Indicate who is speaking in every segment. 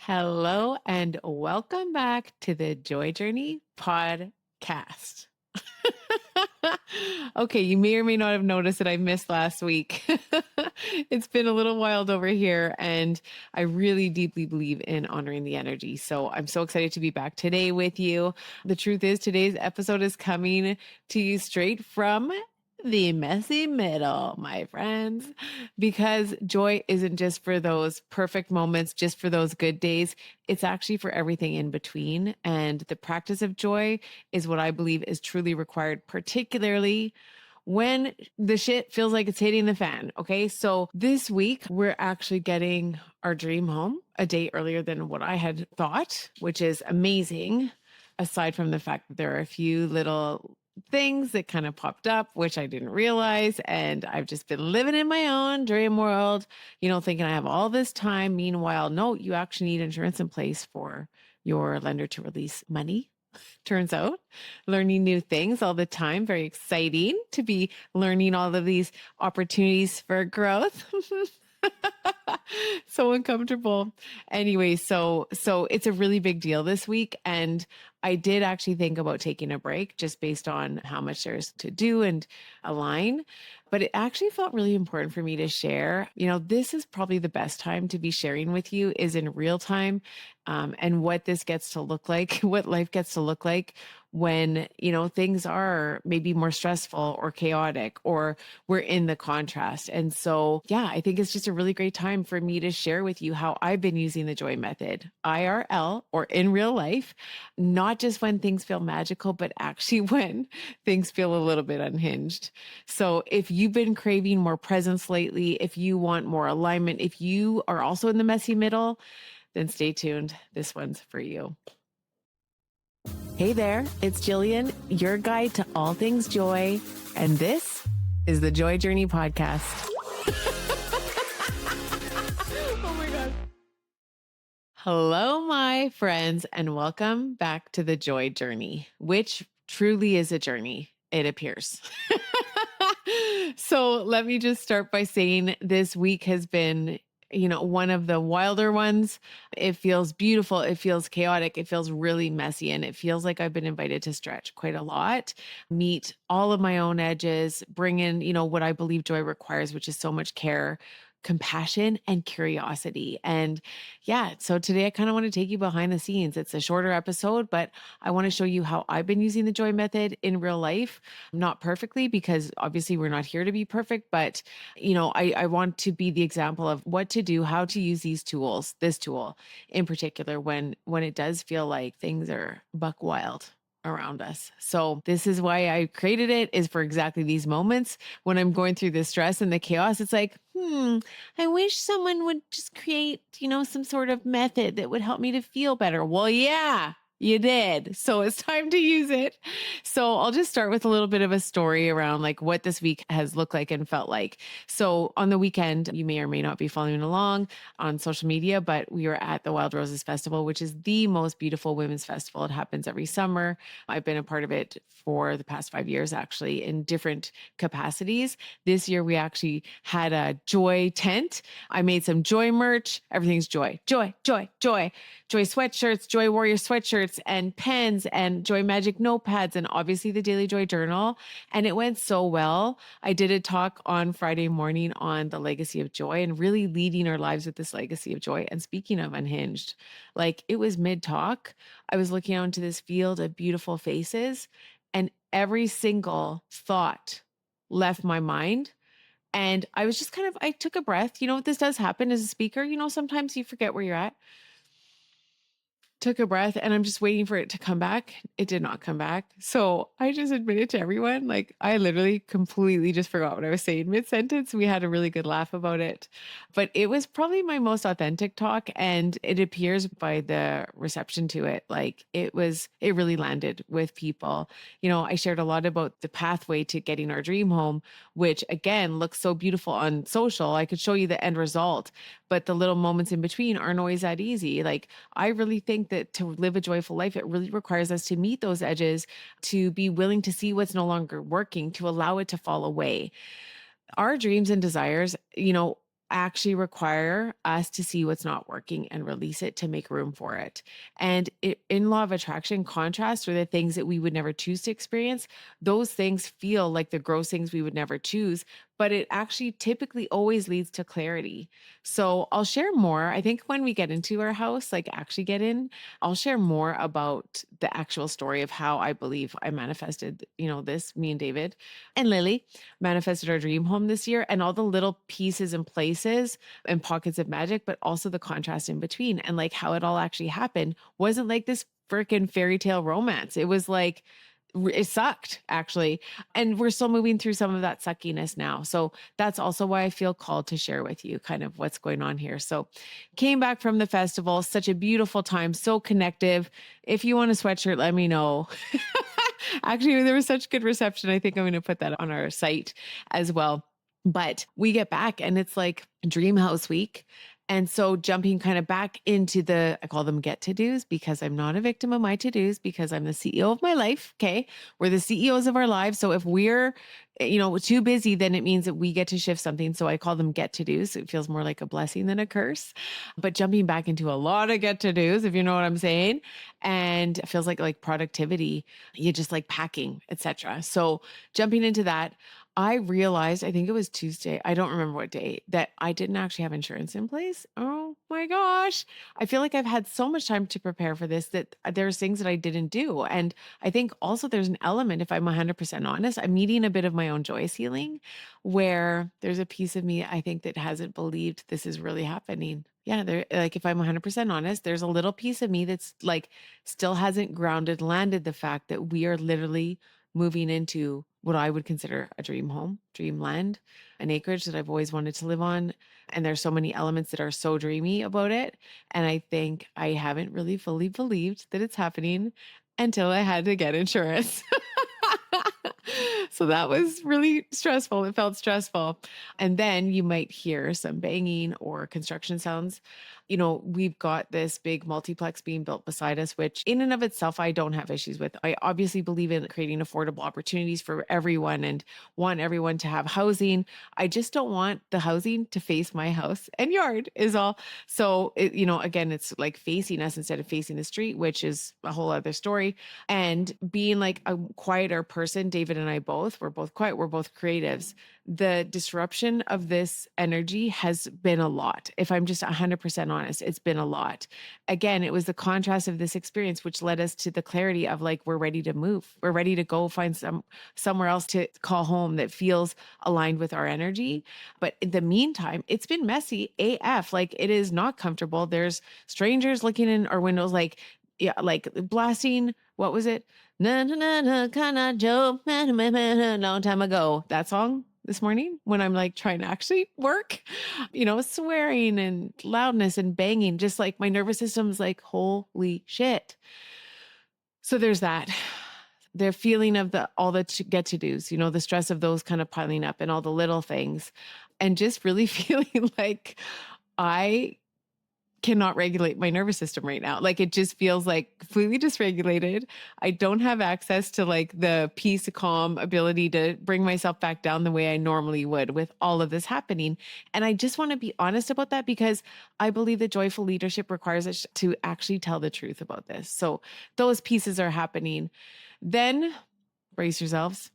Speaker 1: Hello and welcome back to the Joy Journey podcast. Okay, you may or may not have noticed that I missed last week. It's been a little wild over here, and I really deeply believe in honoring the energy. So I'm so excited to be back today with you. The truth is, today's episode is coming to you straight from the messy middle, my friends, because joy isn't just for those perfect moments, just for those good days. It's actually for everything in between. And the practice of joy is what I believe is truly required, particularly when the shit feels like it's hitting the fan. Okay. So this week, we're actually getting our dream home a day earlier than what I had thought, which is amazing. Aside from the fact that there are a few little things that kind of popped up, which I didn't realize. And I've just been living in my own dream world, thinking I have all this time. Meanwhile, no, you actually need insurance in place for your lender to release money. Turns out, learning new things all the time. Very exciting to be learning all of these opportunities for growth. So uncomfortable. Anyway, so it's a really big deal this week, and I did actually think about taking a break just based on how much there's to do and align. But it actually felt really important for me to share. This is probably the best time to be sharing with you is in real time, and what this gets to look like, what life gets to look like when, things are maybe more stressful or chaotic, or we're in the contrast. And so, yeah, I think it's just a really great time for me to share with you how I've been using the joy method, IRL, or in real life, not just when things feel magical, but actually when things feel a little bit unhinged. So if you've been craving more presence lately, if you want more alignment, if you are also in the messy middle, then stay tuned. This one's for you. Hey there, it's Jillian, your guide to all things joy, and this is the Joy Journey podcast. Oh my God. Hello, my friends, and welcome back to the Joy Journey, which truly is a journey, it appears. So let me just start by saying this week has been one of the wilder ones. It feels beautiful. It feels chaotic. It feels really messy. And it feels like I've been invited to stretch quite a lot, meet all of my own edges, bring in, what I believe joy requires, which is so much care, compassion, and curiosity. And yeah, so today I kind of want to take you behind the scenes. It's a shorter episode, but I want to show you how I've been using the joy method in real life, not perfectly, because obviously we're not here to be perfect, but I want to be the example of what to do, how to use these tools, this tool in particular, when it does feel like things are buck wild around us. So this is why I created it, is for exactly these moments when I'm going through the stress and the chaos. It's like, I wish someone would just create, some sort of method that would help me to feel better. Well, yeah, you did. So it's time to use it. So I'll just start with a little bit of a story around like what this week has looked like and felt like. So on the weekend, you may or may not be following along on social media, but we were at the Wild Roses Festival, which is the most beautiful women's festival. It happens every summer. I've been a part of it for the past 5 years, actually, in different capacities. This year, we actually had a joy tent. I made some joy merch. Everything's joy, joy, joy, joy, joy sweatshirts, joy warrior sweatshirts, and pens, and joy magic notepads, and obviously the daily joy journal. And it went so well. I did a talk on Friday morning on the legacy of joy and really leading our lives with this legacy of joy. And speaking of unhinged, like it was mid talk, I was looking out into this field of beautiful faces, and every single thought left my mind. And I was just I took a breath. This does happen as a speaker. Sometimes you forget where you're at. Took a breath, and I'm just waiting for it to come back. It did not come back. So I just admitted to everyone, like I literally completely just forgot what I was saying mid-sentence. We had a really good laugh about it, but it was probably my most authentic talk. And it appears by the reception to it, like it really landed with people. I shared a lot about the pathway to getting our dream home, which again, looks so beautiful on social. I could show you the end result, but the little moments in between aren't always that easy. Like I really think that to live a joyful life, it really requires us to meet those edges, to be willing to see what's no longer working, to allow it to fall away. Our dreams and desires, actually require us to see what's not working and release it to make room for it. And in law of attraction, contrast are the things that we would never choose to experience. Those things feel like the gross things we would never choose, but it actually typically always leads to clarity. So I'll share more. I think when we get into our house, like actually get in, I'll share more about the actual story of how I believe I manifested, this, me and David and Lily manifested our dream home this year, and all the little pieces and places and pockets of magic, but also the contrast in between, and like how it all actually happened wasn't like this freaking fairy tale romance. It was like, it sucked actually. And we're still moving through some of that suckiness now. So that's also why I feel called to share with you kind of what's going on here. So came back from the festival, such a beautiful time, so connective. If you want a sweatshirt, let me know. Actually, there was such good reception. I think I'm going to put that on our site as well. But we get back and it's like Dream House Week. And so jumping kind of back into I call them get to dos because I'm not a victim of my to dos because I'm the CEO of my life. Okay. We're the CEOs of our lives. So if we're, too busy, then it means that we get to shift something. So I call them get to dos. It feels more like a blessing than a curse. But jumping back into a lot of get to dos, if you know what I'm saying, and it feels like productivity, you just like packing, etc. So jumping into that, I realized, I think it was Tuesday, I don't remember what day, that I didn't actually have insurance in place. Oh my gosh. I feel like I've had so much time to prepare for this that there's things that I didn't do. And I think also there's an element, if I'm 100% honest, I'm meeting a bit of my own joy ceiling where there's a piece of me, I think, that hasn't believed this is really happening. Yeah, like if I'm 100% honest, there's a little piece of me that's like still hasn't landed the fact that we are literally moving into what I would consider a dream home, dreamland, an acreage that I've always wanted to live on. And there's so many elements that are so dreamy about it. And I think I haven't really fully believed that it's happening until I had to get insurance. So that was really stressful. It felt stressful. And then you might hear some banging or construction sounds. We've got this big multiplex being built beside us, which in and of itself, I don't have issues with. I obviously believe in creating affordable opportunities for everyone and want everyone to have housing. I just don't want the housing to face my house and yard is all. So, again, it's like facing us instead of facing the street, which is a whole other story. And being like a quieter person, David and I both, we're both quiet, we're both creatives. The disruption of this energy has been a lot. If I'm just 100% honest, it's been a lot. Again, it was the contrast of this experience, which led us to the clarity of like, we're ready to move. We're ready to go find somewhere else to call home that feels aligned with our energy. But in the meantime, it's been messy AF. Like it is not comfortable. There's strangers looking in our windows, like, yeah, like blasting, what was it? Na na na na kana Joe, long time ago. That song this morning when I'm like trying to actually work, swearing and loudness and banging, just like my nervous system's like, holy shit. So there's that. The feeling of all the get to do's, the stress of those kind of piling up and all the little things. And just really feeling like I cannot regulate my nervous system right now. Like it just feels like completely dysregulated. I don't have access to like the peace, calm ability to bring myself back down the way I normally would with all of this happening. And I just want to be honest about that because I believe that joyful leadership requires us to actually tell the truth about this. So those pieces are happening. Then brace yourselves.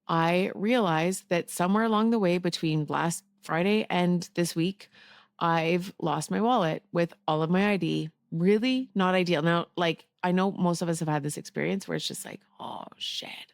Speaker 1: I realized that somewhere along the way between last Friday and this week, I've lost my wallet with all of my ID. Really not ideal. Now, like, I know most of us have had this experience where it's just like, oh shit.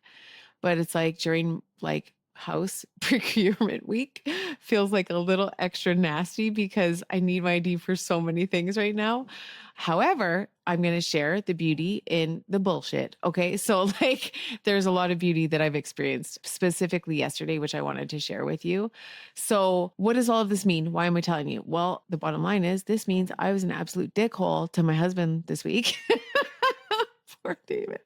Speaker 1: But it's like during like house procurement week feels like a little extra nasty because I need my ID for so many things right now. However, I'm going to share the beauty in the bullshit. Okay. So like there's a lot of beauty that I've experienced specifically yesterday, which I wanted to share with you. So what does all of this mean? Why am I telling you? Well, the bottom line is this means I was an absolute dickhole to my husband this week. Poor David.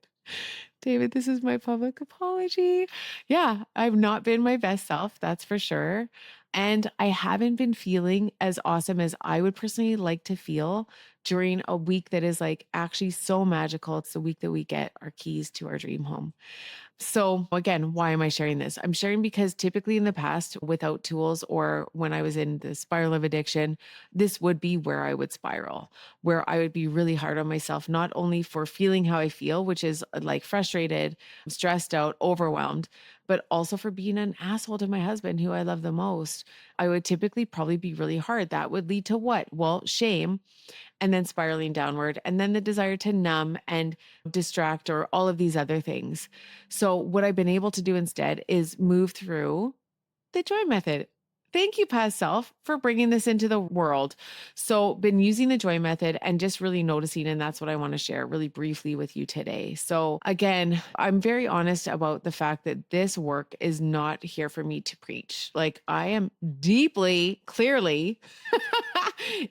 Speaker 1: David, this is my public apology. Yeah, I've not been my best self, that's for sure. And I haven't been feeling as awesome as I would personally like to feel during a week that is like actually so magical. It's the week that we get our keys to our dream home. So again, why am I sharing this? I'm sharing because typically in the past, without tools or when I was in the spiral of addiction, this would be where I would spiral, where I would be really hard on myself, not only for feeling how I feel, which is like frustrated, stressed out, overwhelmed, but also for being an asshole to my husband, who I love the most. I would typically probably be really hard. That would lead to what? Well, shame, and then spiraling downward, and then the desire to numb and distract or all of these other things. So, what I've been able to do instead is move through the joy method. Thank you, past self, for bringing this into the world. So, been using the joy method and just really noticing, and that's what I want to share really briefly with you today. So, again, I'm very honest about the fact that this work is not here for me to preach. Like, I am deeply, clearly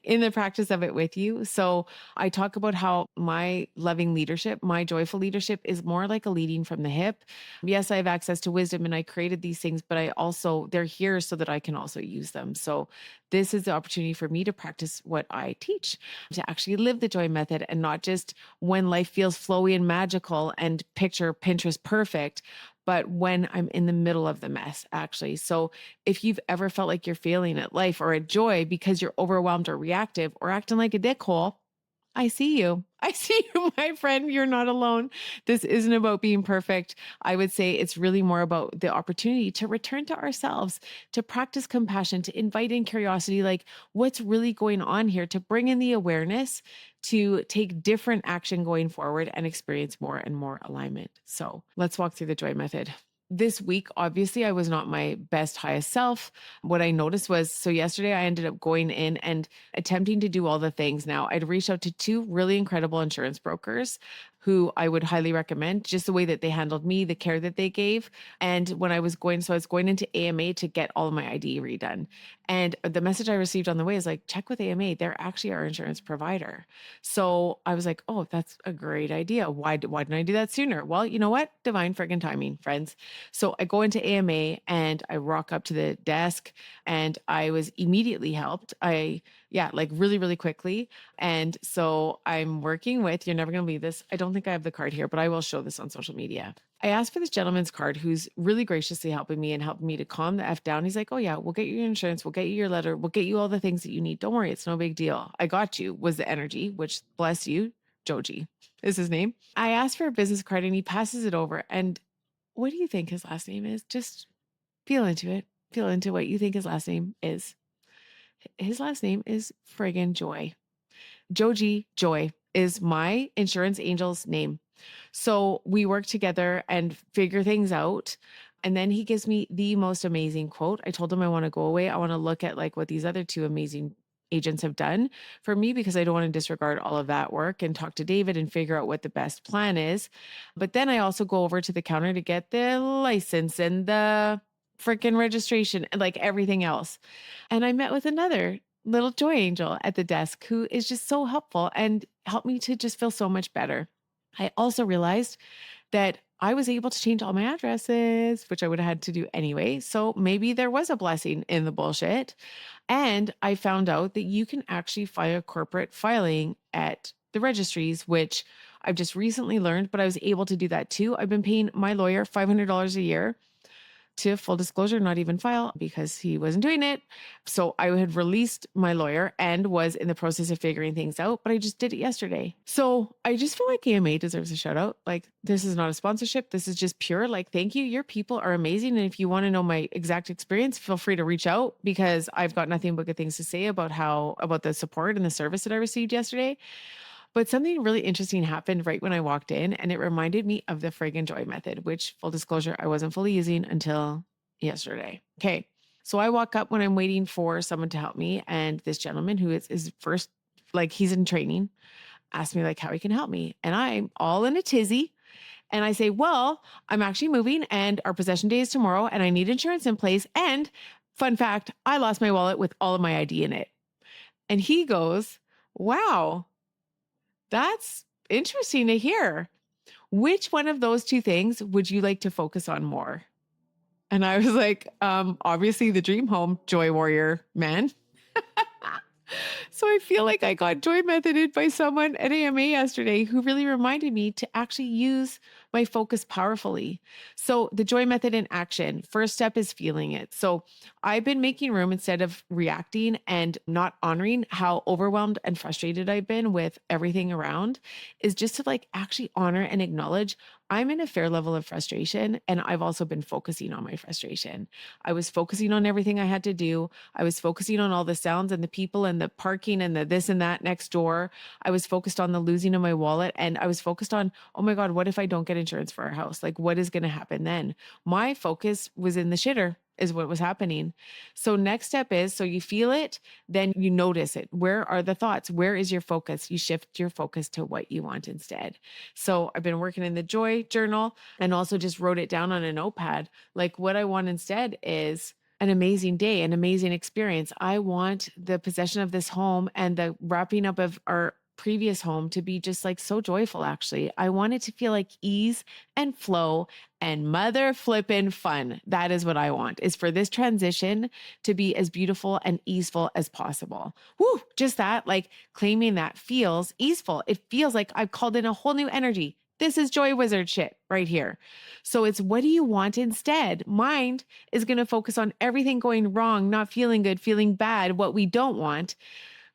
Speaker 1: in the practice of it with you. So, I talk about how my loving leadership, my joyful leadership is more like a leading from the hip. Yes, I have access to wisdom and I created these things, but I also, they're here so that I can also use them. So this is the opportunity for me to practice what I teach, to actually live the joy method and not just when life feels flowy and magical and picture Pinterest perfect, but when I'm in the middle of the mess, actually. So if you've ever felt like you're failing at life or at joy because you're overwhelmed or reactive or acting like a dickhole, I see you. I see you, my friend. You're not alone. This isn't about being perfect. I would say it's really more about the opportunity to return to ourselves, to practice compassion, to invite in curiosity, like what's really going on here, to bring in the awareness, to take different action going forward and experience more and more alignment. So let's walk through the joy method. This week, obviously, I was not my best, highest self. What I noticed was so yesterday, I ended up going in and attempting to do all the things. Now, I'd reached out to two really incredible insurance brokers who I would highly recommend, just the way that they handled me, the care that they gave. And when I was going into AMA to get all of my ID redone. And the message I received on the way is like, check with AMA. They're actually our insurance provider. So I was like, oh, that's a great idea. Why didn't I do that sooner? Well, you know what? Divine friggin' timing, friends. So I go into AMA and I rock up to the desk and I was immediately helped. Yeah, like really, really quickly. And so I'm working with, you're never going to believe this. I don't think I have the card here, but I will show this on social media. I asked for this gentleman's card who's really graciously helping me and helping me to calm the F down. He's like, oh, yeah, we'll get you your insurance. We'll get you your letter. We'll get you all the things that you need. Don't worry. It's no big deal. I got you, was the energy, which bless you, Joji is his name. I asked for a business card and he passes it over. And what do you think his last name is? Just feel into it. Feel into what you think his last name is. His last name is friggin' Joy. Joji Joy is my insurance angel's name. So we work together and figure things out. And then he gives me the most amazing quote. I told him I want to go away. I want to look at like what these other two amazing agents have done for me because I don't want to disregard all of that work and talk to David and figure out what the best plan is. But then I also go over to the counter to get the license and the freaking registration and like everything else. And I met with another little joy angel at the desk who is just so helpful and helped me to just feel so much better. I also realized that I was able to change all my addresses, which I would have had to do anyway. So maybe there was a blessing in the bullshit. And I found out that you can actually file corporate filing at the registries, which I've just recently learned, but I was able to do that too. I've been paying my lawyer $500 a year to, full disclosure, not even file because he wasn't doing it. So I had released my lawyer and was in the process of figuring things out, but I just did it yesterday. So I just feel like AMA deserves a shout out. Like, this is not a sponsorship. This is just pure, like, thank you. Your people are amazing. And if you want to know my exact experience, feel free to reach out because I've got nothing but good things to say about about the support and the service that I received yesterday. But something really interesting happened right when I walked in, and it reminded me of the friggin' joy method, which, full disclosure, I wasn't fully using until yesterday. Okay. So I walk up when I'm waiting for someone to help me, and this gentleman who is first, like, he's in training, asked me like how he can help me. And I'm all in a tizzy. And I say, well, I'm actually moving and our possession day is tomorrow and I need insurance in place. And fun fact, I lost my wallet with all of my ID in it. And he goes, wow, that's interesting to hear. Which one of those two things would you like to focus on more? And I was like, obviously the dream home, joy warrior man. So I feel like I got joy methoded by someone at AMA yesterday who really reminded me to actually use my focus powerfully. So, the joy method in action, first step is feeling it. So, I've been making room instead of reacting and not honoring how overwhelmed and frustrated I've been with everything around, is just to like actually honor and acknowledge I'm in a fair level of frustration. And I've also been focusing on my frustration. I was focusing on everything I had to do. I was focusing on all the sounds and the people and the parking and the this and that next door. I was focused on the losing of my wallet. And I was focused on, oh my God, what if I don't get insurance for our house? Like, what is going to happen then? My focus was in the shitter, is what was happening. So, next step is so you feel it, then you notice it. Where are the thoughts? Where is your focus? You shift your focus to what you want instead. So, I've been working in the joy journal and also just wrote it down on a notepad. Like, what I want instead is an amazing day, an amazing experience. I want the possession of this home and the wrapping up of our previous home to be just like so joyful, actually. I want it to feel like ease and flow and mother flippin' fun. That is what I want, is for this transition to be as beautiful and easeful as possible. Woo, just that, like claiming that feels easeful. It feels like I've called in a whole new energy. This is joy wizard shit right here. So it's what do you want instead? Mind is going to focus on everything going wrong, not feeling good, feeling bad, what we don't want.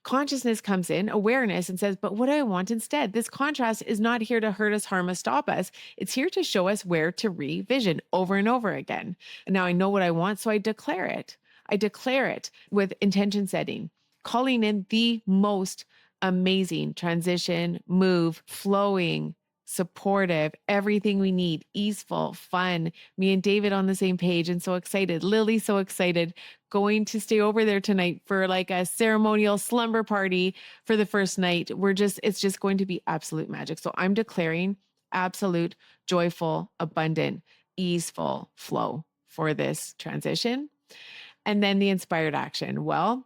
Speaker 1: Consciousness comes in, awareness, and says, but what do I want instead? This contrast is not here to hurt us, harm us, stop us. It's here to show us where to revision over and over again. And now I know what I want, so I declare it. I declare it with intention setting, calling in the most amazing transition, move, flowing, supportive, everything we need, easeful, fun. Me and David on the same page and so excited. Lily so excited, going to stay over there tonight for like a ceremonial slumber party for the first night. It's just going to be absolute magic. So I'm declaring absolute, joyful, abundant, easeful flow for this transition. And then the inspired action. Well,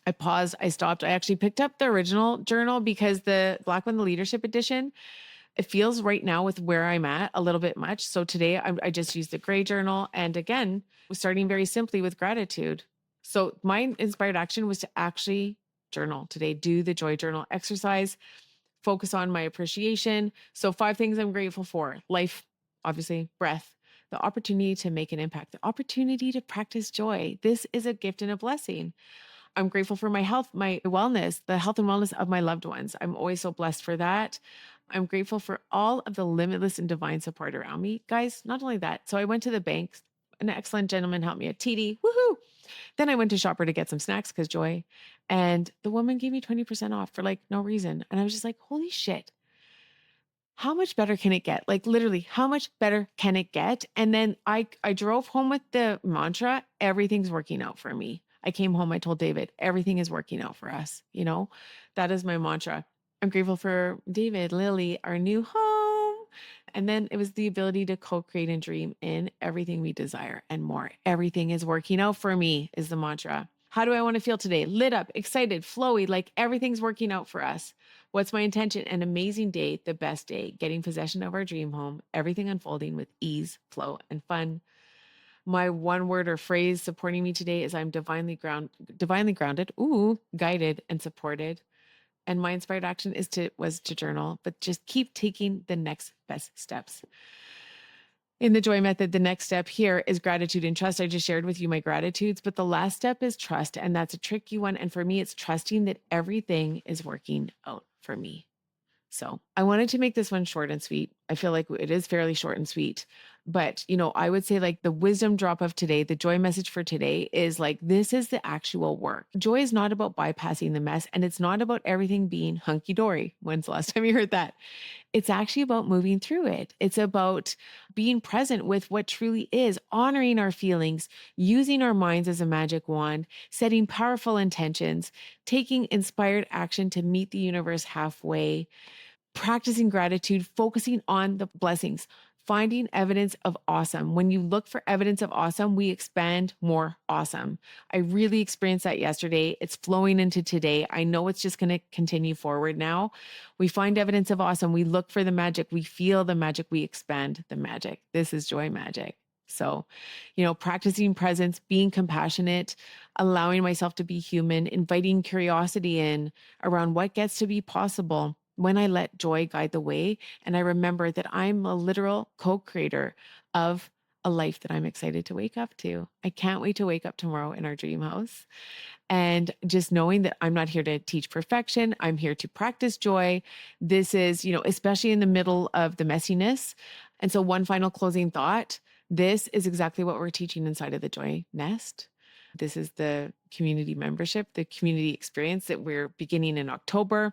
Speaker 1: I paused, I stopped. I actually picked up the original journal because the Black One, the Leadership Edition, it feels right now with where I'm at a little bit much. So today I just used the gray journal. And again, starting very simply with gratitude. So my inspired action was to actually journal today, do the joy journal exercise, focus on my appreciation. So 5 things I'm grateful for: life, obviously, breath, the opportunity to make an impact, the opportunity to practice joy. This is a gift and a blessing. I'm grateful for my health, my wellness, the health and wellness of my loved ones. I'm always so blessed for that. I'm grateful for all of the limitless and divine support around me. Guys, not only that, so I went to the bank. An excellent gentleman helped me at TD. Woohoo! Then I went to Shopper to get some snacks because joy. And the woman gave me 20% off for like no reason. And I was just like, holy shit. How much better can it get? Like literally, how much better can it get? And then I drove home with the mantra, everything's working out for me. I came home, I told David, everything is working out for us. You know, that is my mantra. I'm grateful for David, Lily, our new home. And then it was the ability to co-create and dream in everything we desire and more. Everything is working out for me is the mantra. How do I want to feel today? Lit up, excited, flowy, like everything's working out for us. What's my intention? An amazing day, the best day, getting possession of our dream home, everything unfolding with ease, flow, and fun. My one word or phrase supporting me today is I'm divinely grounded, guided and supported. And my inspired action was to journal, but just keep taking the next best steps. In the joy method, the next step here is gratitude and trust. I just shared with you my gratitudes, but the last step is trust. And that's a tricky one. And for me, it's trusting that everything is working out for me. So I wanted to make this one short and sweet. I feel like it is fairly short and sweet, but I would say like the wisdom drop of today, the joy message for today is like, this is the actual work. Joy is not about bypassing the mess, and it's not about everything being hunky dory. When's the last time you heard that? It's actually about moving through it. It's about being present with what truly is, honoring our feelings, using our minds as a magic wand, setting powerful intentions, taking inspired action to meet the universe halfway, practicing gratitude, focusing on the blessings, finding evidence of awesome. When you look for evidence of awesome, we expand more awesome. I really experienced that yesterday. It's flowing into today. I know it's just going to continue forward now. We find evidence of awesome. We look for the magic. We feel the magic. We expand the magic. This is joy magic. So, practicing presence, being compassionate, allowing myself to be human, inviting curiosity in around what gets to be possible. when I let joy guide the way and I remember that I'm a literal co-creator of a life that I'm excited to wake up to. I can't wait to wake up tomorrow in our dream house. And just knowing that I'm not here to teach perfection, I'm here to practice joy. This is, especially in the middle of the messiness. And so, one final closing thought, this is exactly what we're teaching inside of the Joy Nest. This is the community membership, the community experience that we're beginning in October.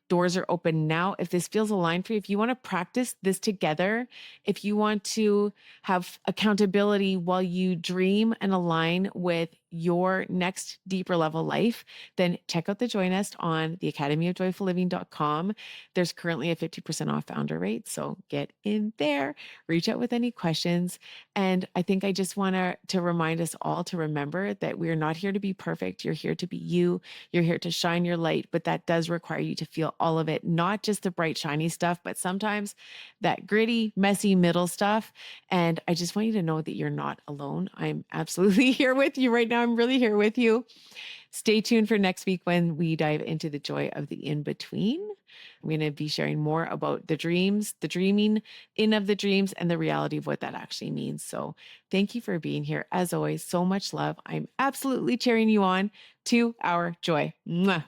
Speaker 1: Doors are open now. If this feels aligned for you, if you want to practice this together, if you want to have accountability while you dream and align with your next deeper level life, then check out the Joy Nest on the academyofjoyfulliving.com. There's currently a 50% off founder rate. So get in there, reach out with any questions. And I think I just want to remind us all to remember that we are not here to be perfect. You're here to be you. You're here to shine your light, but that does require you to feel all of it, not just the bright, shiny stuff, but sometimes that gritty, messy middle stuff. And I just want you to know that you're not alone. I'm absolutely here with you right now. I'm really here with you. Stay tuned for next week when we dive into the joy of the in between. I'm going to be sharing more about the dreams, the dreaming in of the dreams, and the reality of what that actually means. So thank you for being here. As always, so much love. I'm absolutely cheering you on to our joy. Mwah.